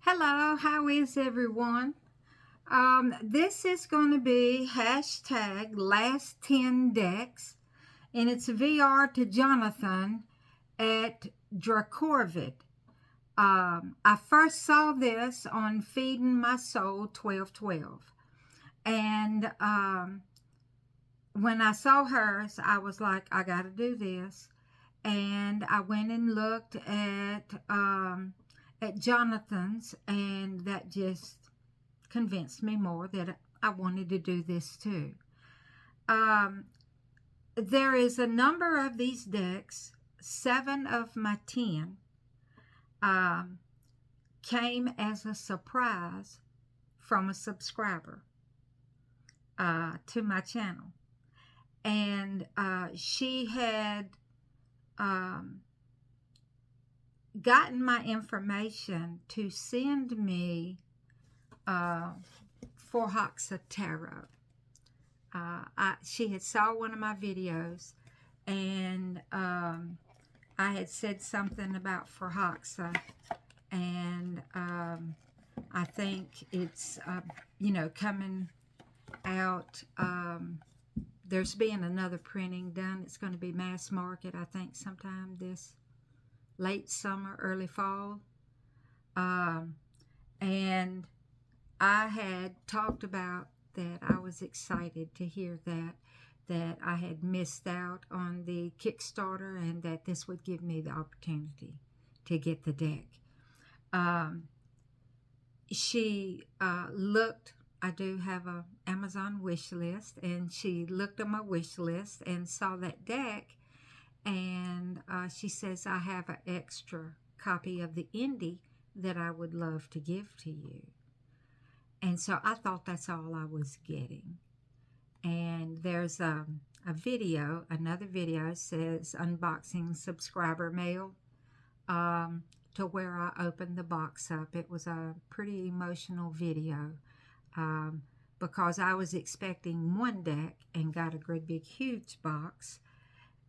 Hello, how is everyone? This is going to be hashtag last 10 decks, and it's VR to Jonathan at Dracorvid. I first saw this on Feeding My Soul 1212, and when I saw hers, I was like, I got to do this, and I went and looked at Jonathan's, and that just convinced me more that I wanted to do this too. There is a number of these decks. 7 of my 10 came as a surprise from a subscriber to my channel, and she had gotten my information to send me Förhäxa Tarot. She had saw one of my videos, and I had said something about Förhäxa, and I think it's coming out. There's being another printing done. It's going to be mass market, I think, sometime this late summer, early fall. And I had talked about that I was excited to hear that I had missed out on the Kickstarter, and that this would give me the opportunity to get the deck. She looked, I do have a Amazon wish list, and she looked at my wish list and saw that deck, and she says, I have an extra copy of the indie that I would love to give to you. And so I thought that's all I was getting. And there's another video says unboxing subscriber mail, to where I opened the box up. It was a pretty emotional video, because I was expecting one deck and got a great big huge box,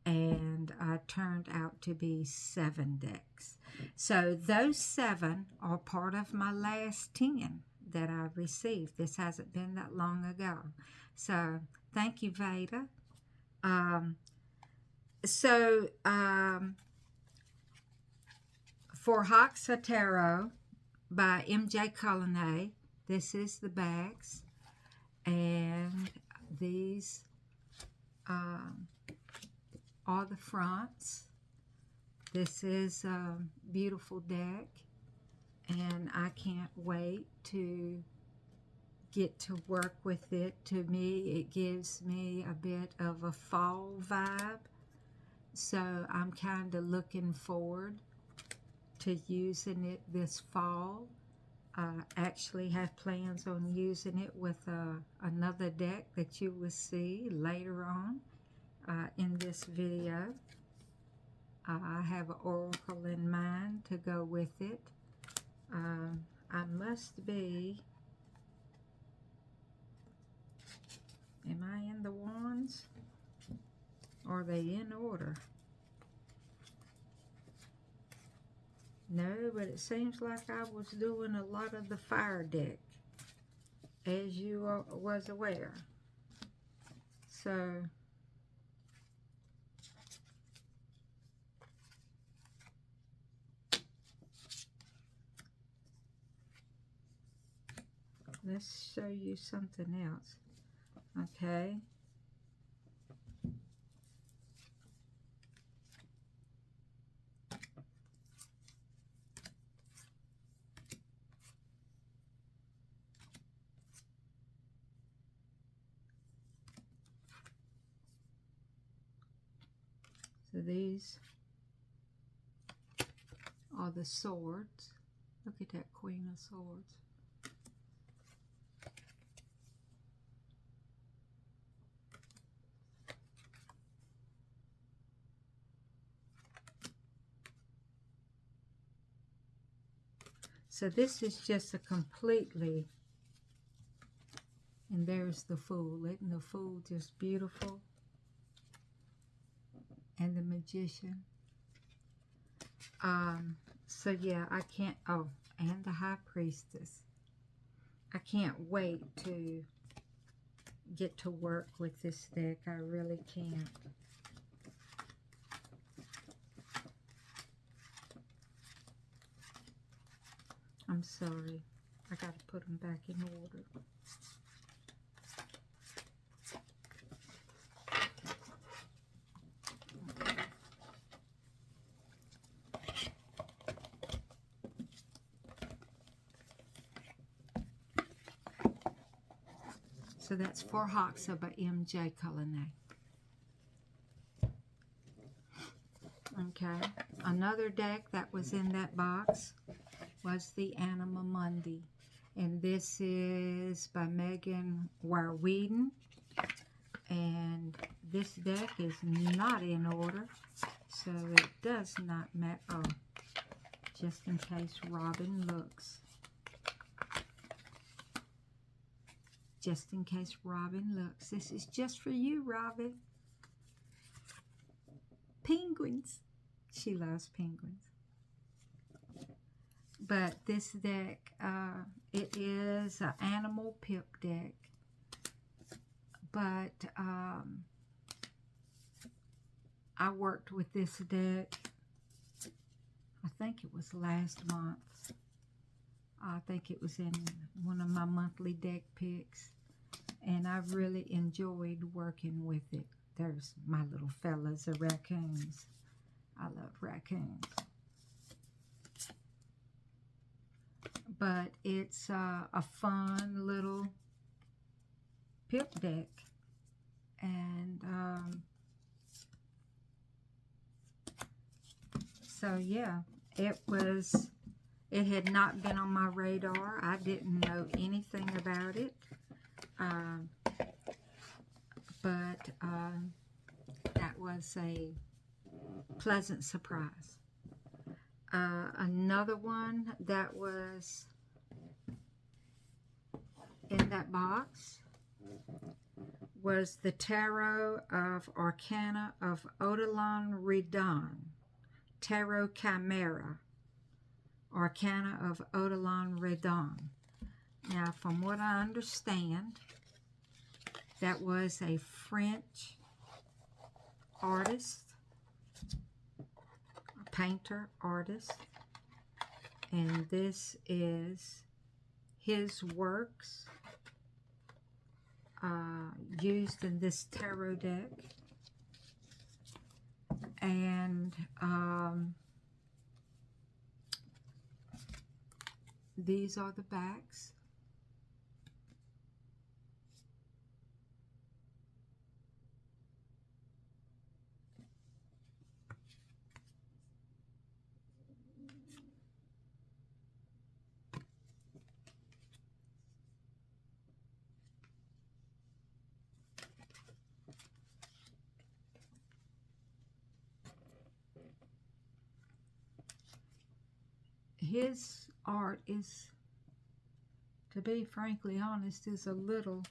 and turned out to be 7 decks. So those 7 are part of my last 10 that I received. This hasn't been that long ago. So thank you, Veda. Förhäxa Tarot by MJ Cullinay. This is the backs, and these are the fronts. This is a beautiful deck, and I can't wait to get to work with it. To me, it gives me a bit of a fall vibe, so I'm kind of looking forward to using it this fall. I actually have plans on using it with another deck that you will see later on in this video. I have an oracle in mind to go with it. I must be, am I in the wands? Are they in order? No, but it seems like I was doing a lot of the fire deck, as you was aware. So let's show you something else. Okay. So these are the swords. Look at that Queen of Swords. So this is just a completely, and there's the Fool. Isn't the Fool just beautiful? and the Magician. So yeah, I can't, oh, and the High Priestess. I can't wait to get to work with this deck. I really can't. I'm sorry. I got to put them back in order. So that's Förhäxa by MJ Cullinane. Okay. Another deck that was in that box was the Anima Mundi. And this is by Megan Warweden. And this deck is not in order. So it does not matter. Oh, just in case Robin looks. Just in case Robin looks. This is just for you, Robin. Penguins. She loves penguins. But this deck, it is an animal pip deck. But I worked with this deck, I think it was last month. I think it was in one of my monthly deck picks. And I really enjoyed working with it. There's my little fellas, the raccoons. I love raccoons. But it's a fun little pip deck. And so yeah, it had not been on my radar. I didn't know anything about it. But that was a pleasant surprise. Another one that was in that box was the Tarot of Arcana of Odilon Redon. Tarot Chimera. Arcana of Odilon Redon. Now, from what I understand, that was a French artist, a painter artist, and this is his works used in this tarot deck. And these are the backs. His art is, to be frankly honest, is a little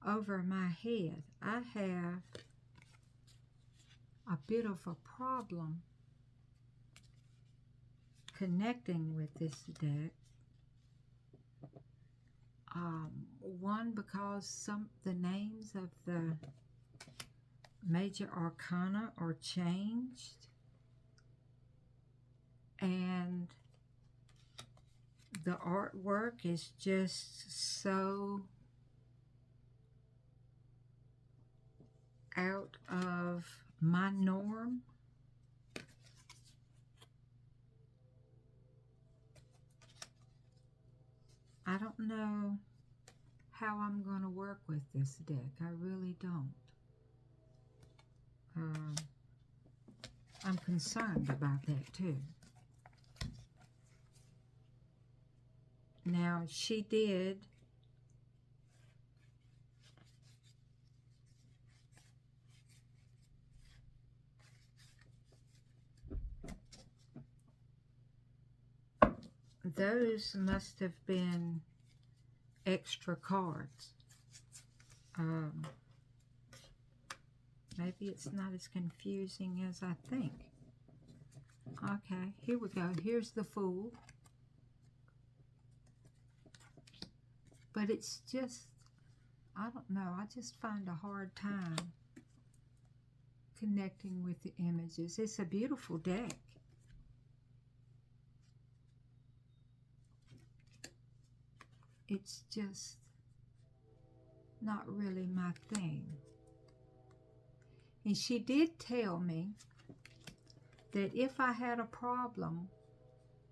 over my head. I have a bit of a problem connecting with this deck. One, because the names of the major arcana are changed, and the artwork is just so out of my norm. I don't know how I'm going to work with this deck. I really don't. I'm concerned about that too. Now, she did those must have been extra cards. Maybe it's not as confusing as I think. Okay, here we go. Here's the Fool. But it's just, I don't know, I just find a hard time connecting with the images. It's a beautiful deck. It's just not really my thing. And she did tell me that if I had a problem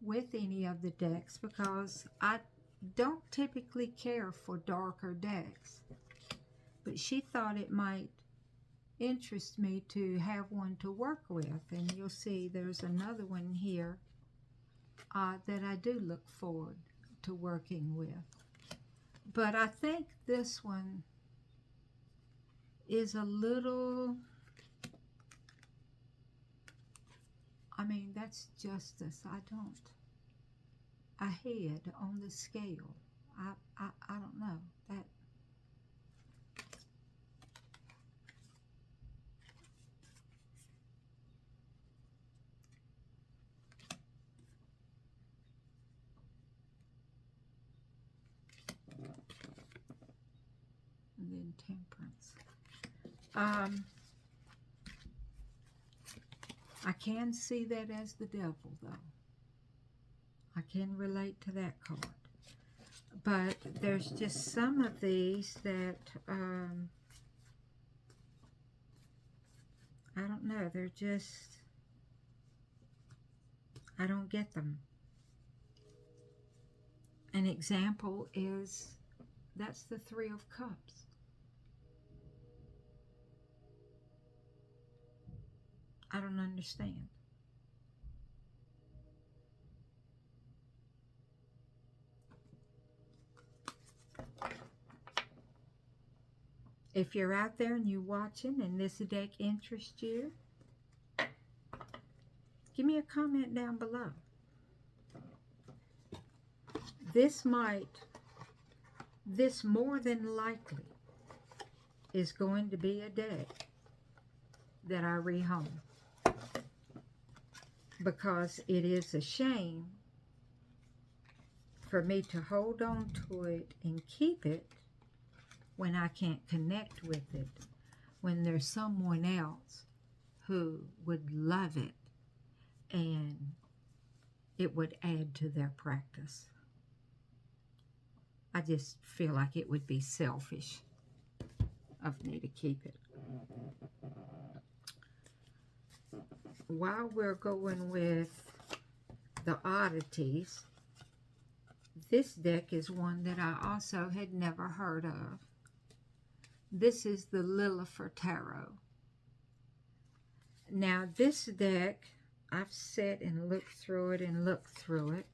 with any of the decks, because I don't typically care for darker decks, but she thought it might interest me to have one to work with. And you'll see there's another one here that I do look forward to working with. But I think this one is a little, I mean, that's justice. Ahead on the scale. I don't know. That and then temperance. I can see that as the devil, though. I can relate to that card. But there's just some of these that, I don't know, they're just, I don't get them. An example is, that's the Three of Cups. I don't understand. If you're out there and you're watching and this deck interests you, give me a comment down below. This more than likely is going to be a deck that I rehome, because it is a shame for me to hold on to it and keep it when I can't connect with it, when there's someone else who would love it and it would add to their practice. I just feel like it would be selfish of me to keep it. While we're going with the oddities, this deck is one that I also had never heard of. This is the Lilifer Tarot. Now this deck, I've sat and looked through it and looked through it,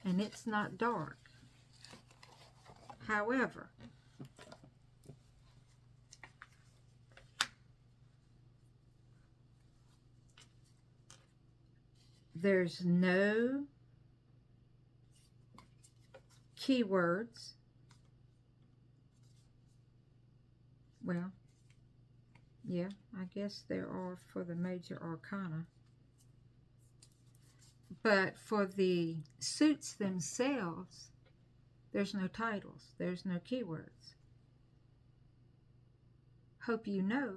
and it's not dark. However, there's no keywords. Well, yeah, I guess there are for the major arcana. But for the suits themselves, there's no titles. There's no keywords. Hope you know,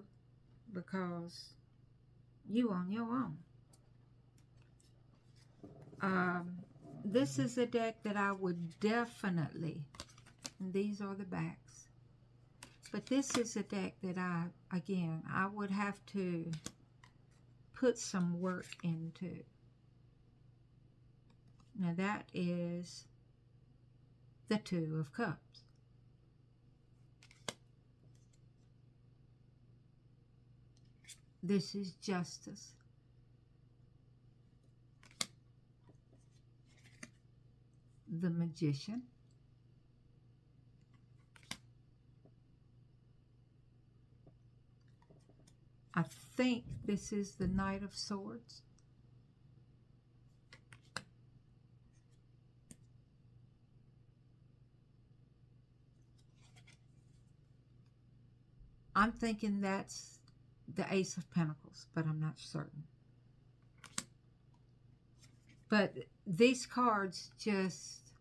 because you on your own. This is a deck that I would definitely, and these are the backs, but this is a deck that I would have to put some work into. Now that is the Two of Cups. This is Justice. The Magician. I think this is the Knight of Swords. I'm thinking that's the Ace of Pentacles, but I'm not certain. But these cards just,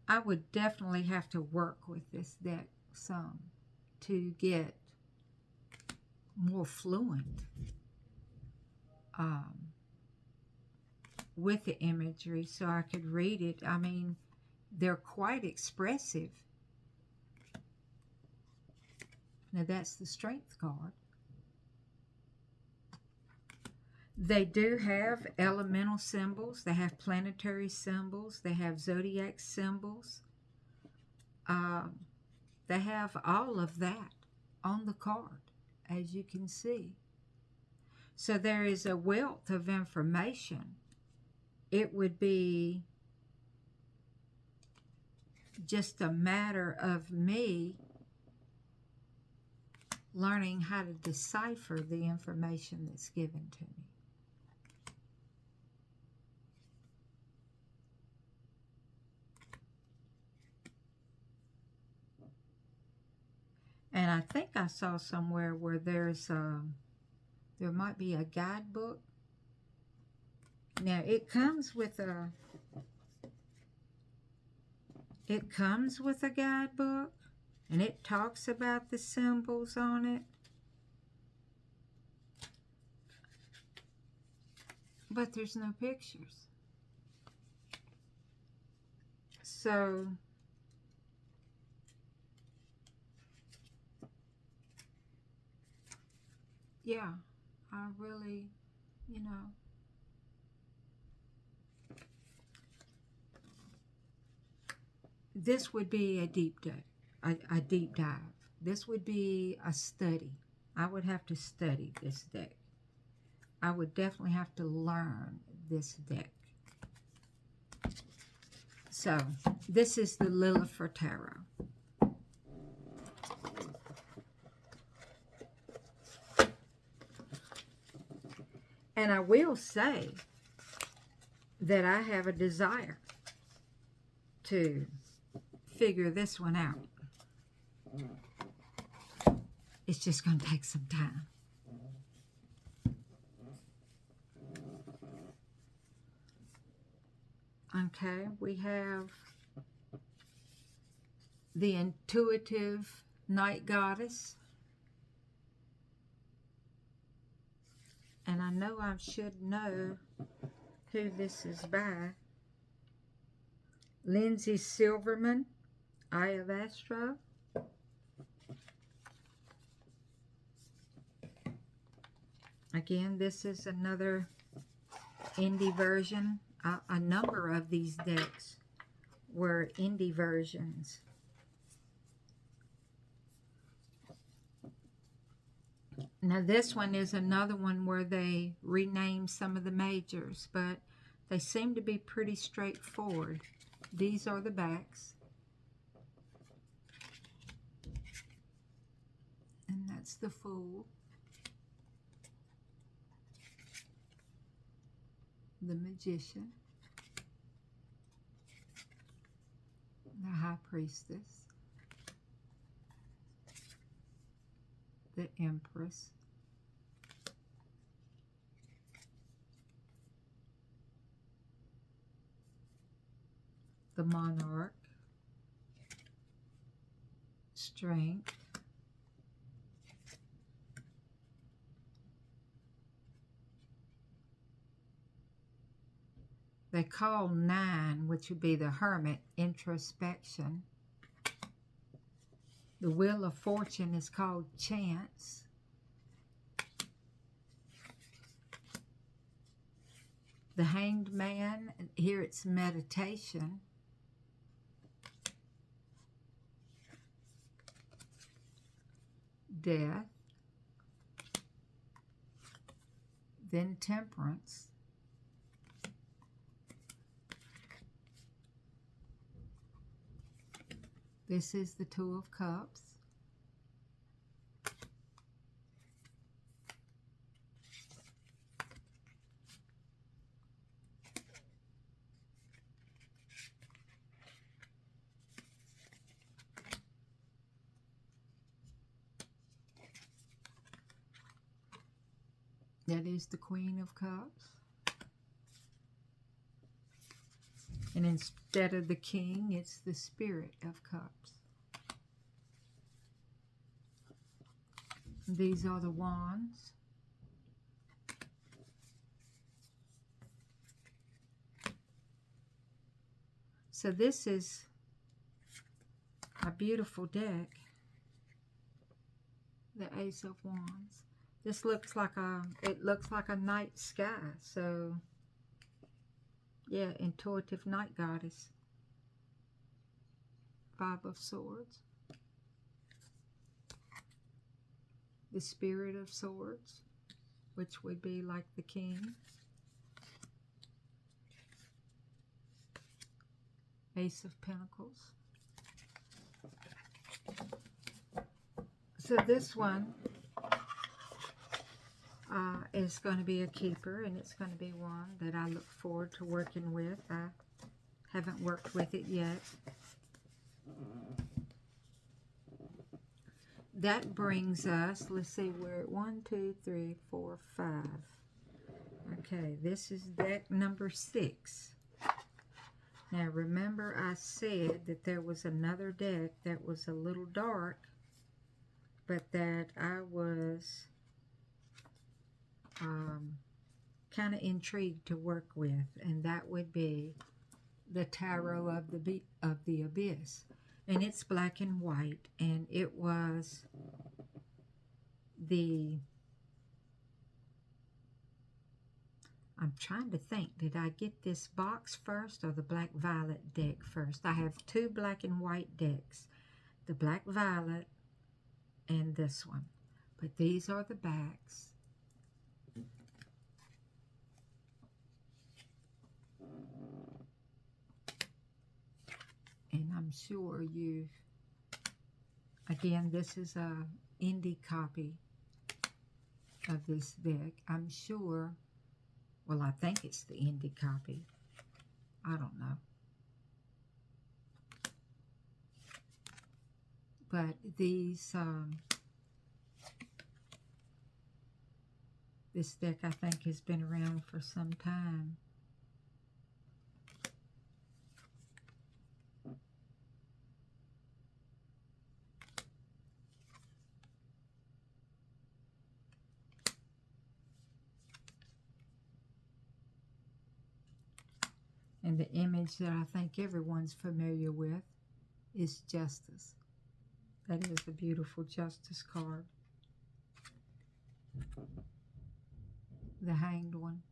I would definitely have to work with this deck some to get more fluent with the imagery so I could read it. I mean, they're quite expressive. Now that's the Strength card. They do have elemental symbols. They have planetary symbols. They have zodiac symbols. They have all of that on the card, as you can see. So there is a wealth of information. It would be just a matter of me learning how to decipher the information that's given to me. And I think I saw somewhere where there might be a guidebook. Now it comes with a guidebook, and it talks about the symbols on it. But there's no pictures. So yeah, I really, this would be a deep dive. This would be a study. I would have to study this deck. I would definitely have to learn this deck. So, this is the Lilifer Tarot. And I will say that I have a desire to figure this one out. It's just going to take some time. Okay, we have the intuitive night goddess. And I know I should know who this is by. Lindsay Silverman, Eye of Astro. Again, this is another indie version. A number of these decks were indie versions. Now this one is another one where they rename some of the majors, but they seem to be pretty straightforward. These are the backs. And that's the Fool. The Magician. The High Priestess. The Empress. The Monarch. Strength. They call 9, which would be the Hermit, introspection. The Wheel of Fortune is called Chance. The Hanged Man, here it's meditation. Death. Then Temperance. This is the Two of Cups. That is the Queen of Cups. And instead of the King, it's the Spirit of Cups. These are the Wands. So this is a beautiful deck. The Ace of Wands. This looks like a night sky. So yeah, intuitive night goddess. Five of Swords. The Spirit of Swords, which would be like the King. Ace of Pentacles. So this one is going to be a keeper, and it's going to be one that I look forward to working with. I haven't worked with it yet. That brings us, let's see, we're at 1, 2, 3, 4, 5. Okay, this is deck number 6. Now remember I said that there was another deck that was a little dark, but that I was kind of intrigued to work with, and that would be the Tarot of the Abyss. And it's black and white, and it was I'm trying to think, did I get this box first or the black violet deck first? I have two black and white decks, the black violet and this one. But these are the backs. And I'm sure again, this is a indie copy of this deck. I'm sure, well, I think it's the indie copy. I don't know. But these, this deck I think has been around for some time. And the image that I think everyone's familiar with is Justice. That is a beautiful Justice card. The Hanged One.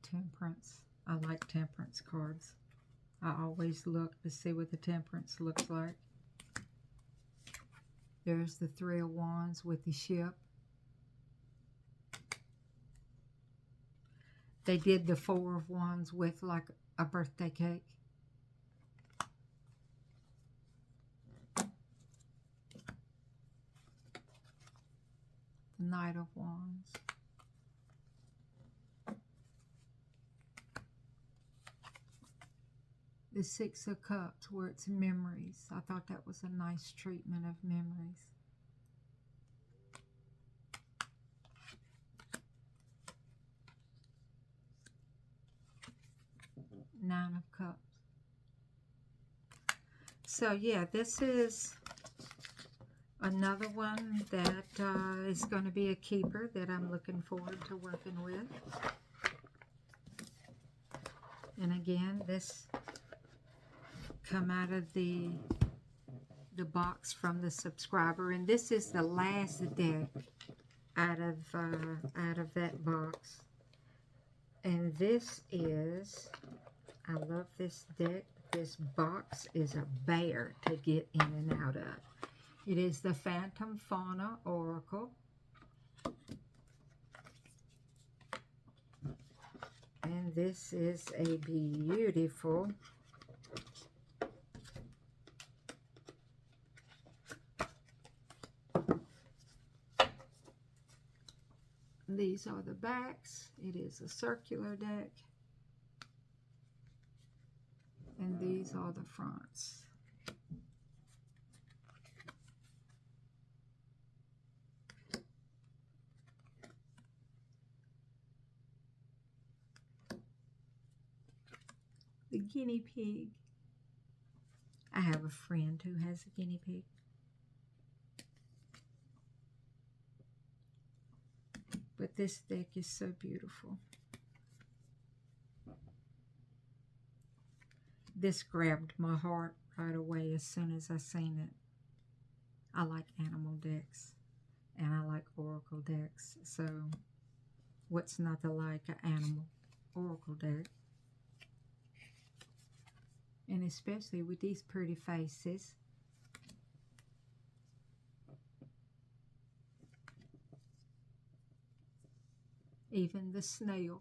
Temperance. I like Temperance cards. I always look to see what the Temperance looks like. There's the Three of Wands with the ship. They did the Four of Wands with like a birthday cake. The Knight of Wands. The Six of Cups, where it's memories. I thought that was a nice treatment of memories. Nine of Cups. So yeah, this is another one that is going to be a keeper that I'm looking forward to working with. And again, this come out of the box from the subscriber, and this is the last deck out of that box. And this is, I love this deck. This box is a bear to get in and out of. It is the Phantom Fauna Oracle. And this is a beautiful these are the backs. It is a circular deck. And these are the fronts. The guinea pig. I have a friend who has a guinea pig. But this deck is so beautiful. This grabbed my heart right away as soon as I seen it. I like animal decks and I like oracle decks. So what's not to like an animal oracle deck? And especially with these pretty faces. Even the snail.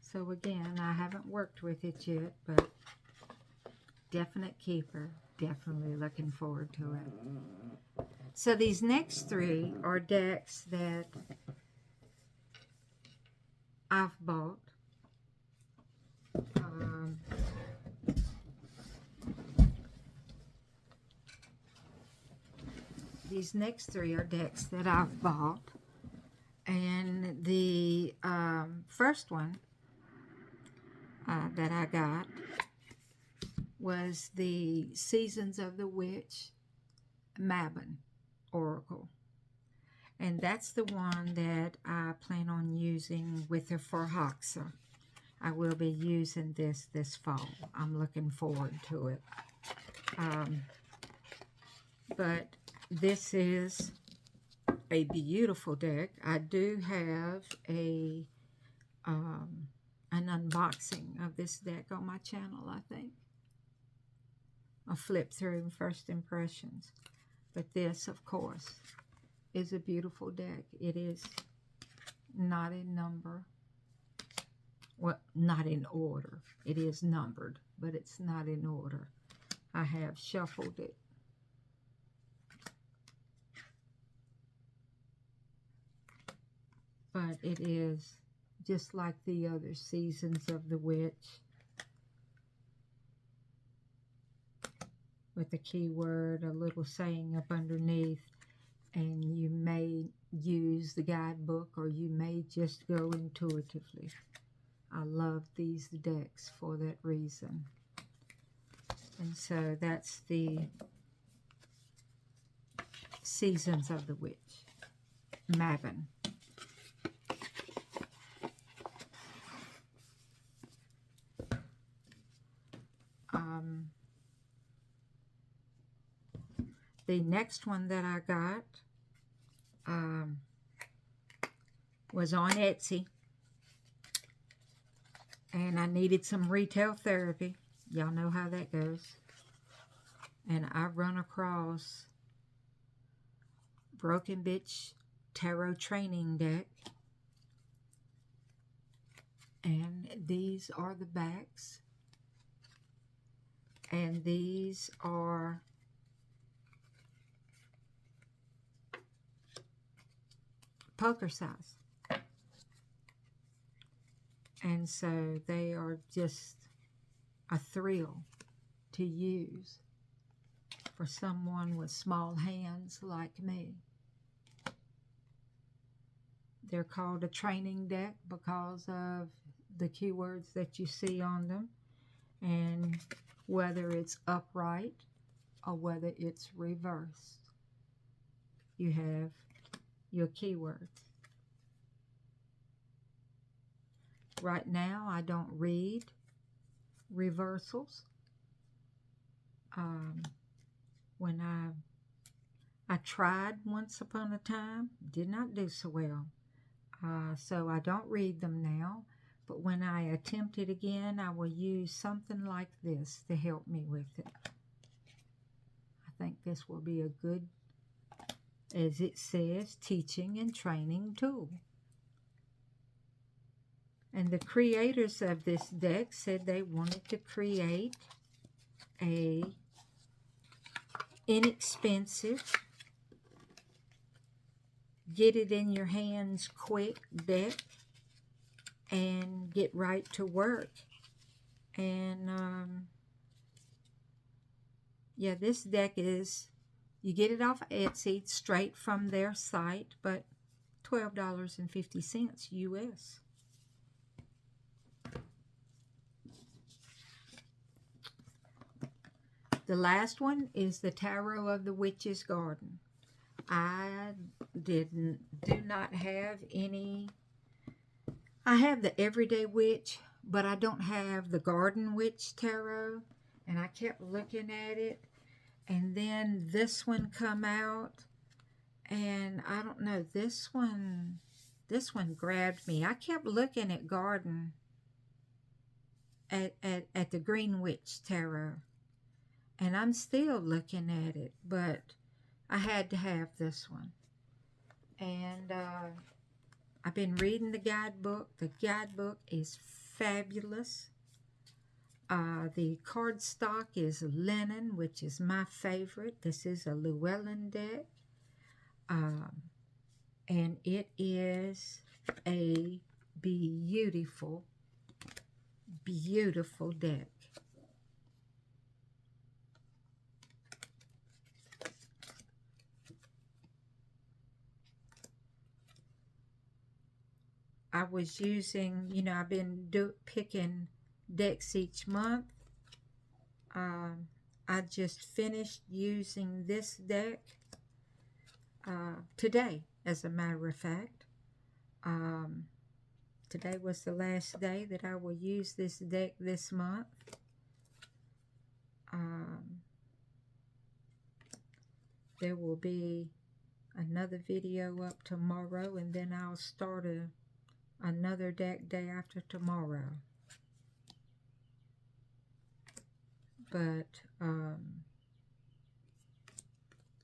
So again, I haven't worked with it yet, but definite keeper. Definitely looking forward to it. So these next three are decks that I've bought. These next three are decks that I've bought. And the first one that I got was the Seasons of the Witch Mabon Oracle. And that's the one that I plan on using with the Förhäxa. I will be using this fall. I'm looking forward to it. But this is a beautiful deck. I do have an unboxing of this deck on my channel, I think. A flip through first impressions. But this, of course, is a beautiful deck. It is not in number. Well, not in order. It is numbered, but it's not in order. I have shuffled it. But it is just like the other Seasons of the Witch. With a keyword, a little saying up underneath. And you may use the guidebook or you may just go intuitively. I love these decks for that reason. And so that's the Seasons of the Witch. Mabon. The next one that I got was on Etsy. And I needed some retail therapy. Y'all know how that goes. And I run across Broken Bitch Tarot Training Deck. And these are the backs. And these are poker size. And so they are just a thrill to use for someone with small hands like me. They're called a training deck because of the keywords that you see on them, and whether it's upright or whether it's reversed, you have your keywords. Right now, I don't read reversals. When I tried once upon a time, did not do so well. So I don't read them now. But when I attempt it again, I will use something like this to help me with it. I think this will be a good, as it says, teaching and training tool. And the creators of this deck said they wanted to create a inexpensive, get it in your hands quick deck and get right to work. And yeah, this deck is You get it off Etsy straight from their site, but $12.50 US. The last one is the Tarot of the Witch's Garden. I do not have any. I have the Everyday Witch, but I don't have the Garden Witch Tarot. And I kept looking at it. And then this one come out. And I don't know, this one grabbed me. I kept looking at Garden, at the Green Witch Tarot. And I'm still looking at it, but I had to have this one. And I've been reading the guidebook. The guidebook is fabulous. The cardstock is linen, which is my favorite. This is a Llewellyn deck. And it is a beautiful, beautiful deck. I was using, you know, I've been picking decks each month. I just finished using this deck today, as a matter of fact. Today was the last day that I will use this deck this month. There will be another video up tomorrow, and then I'll start another deck day after tomorrow. But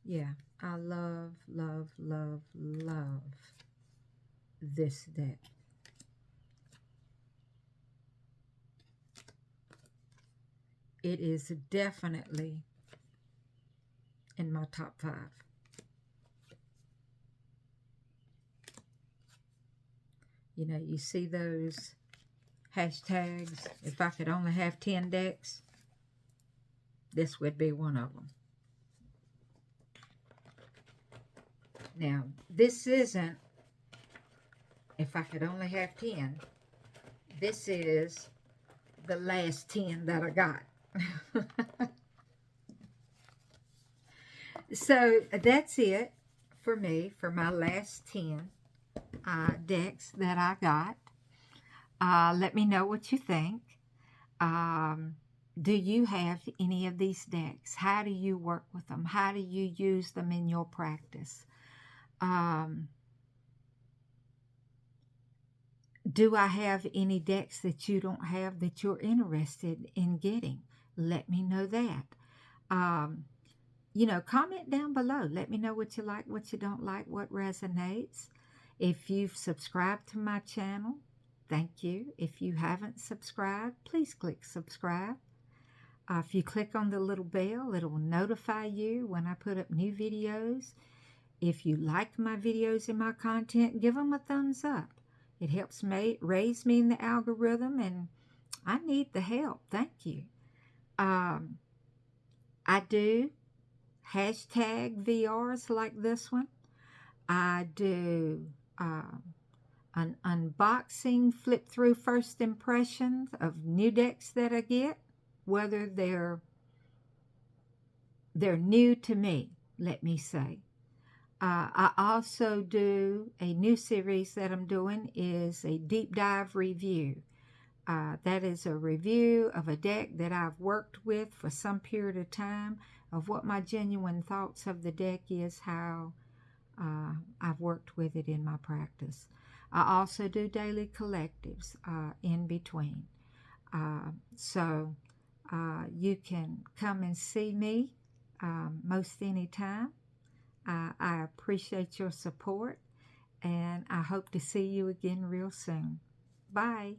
yeah, I love, love, love, love this deck. It is definitely in my top 5. You know, you see those hashtags, if I could only have 10 decks, this would be one of them. Now, this isn't, if I could only have 10, this is the last 10 that I got. So, that's it for me, for my last 10 decks that I got. Let me know what you think. Do you have any of these decks? How do you work with them? How do you use them in your practice? Do I have any decks that you don't have that you're interested in getting? Let me know that. You know, comment down below. Let me know what you like, what you don't like, what resonates. If you've subscribed to my channel, thank you. If you haven't subscribed, please click subscribe. If you click on the little bell, it will notify you when I put up new videos. If you like my videos and my content, give them a thumbs up. It helps raise me in the algorithm, and I need the help. Thank you. I do hashtag VRs like this one. I do an unboxing, flip through first impressions of new decks that I get, whether they're new to me, let me say. I also do a new series that I'm doing, is a deep dive review. That is a review of a deck that I've worked with for some period of time, of what my genuine thoughts of the deck is, how I've worked with it in my practice. I also do daily collectives in between. So you can come and see me most any time. I appreciate your support, and I hope to see you again real soon. Bye.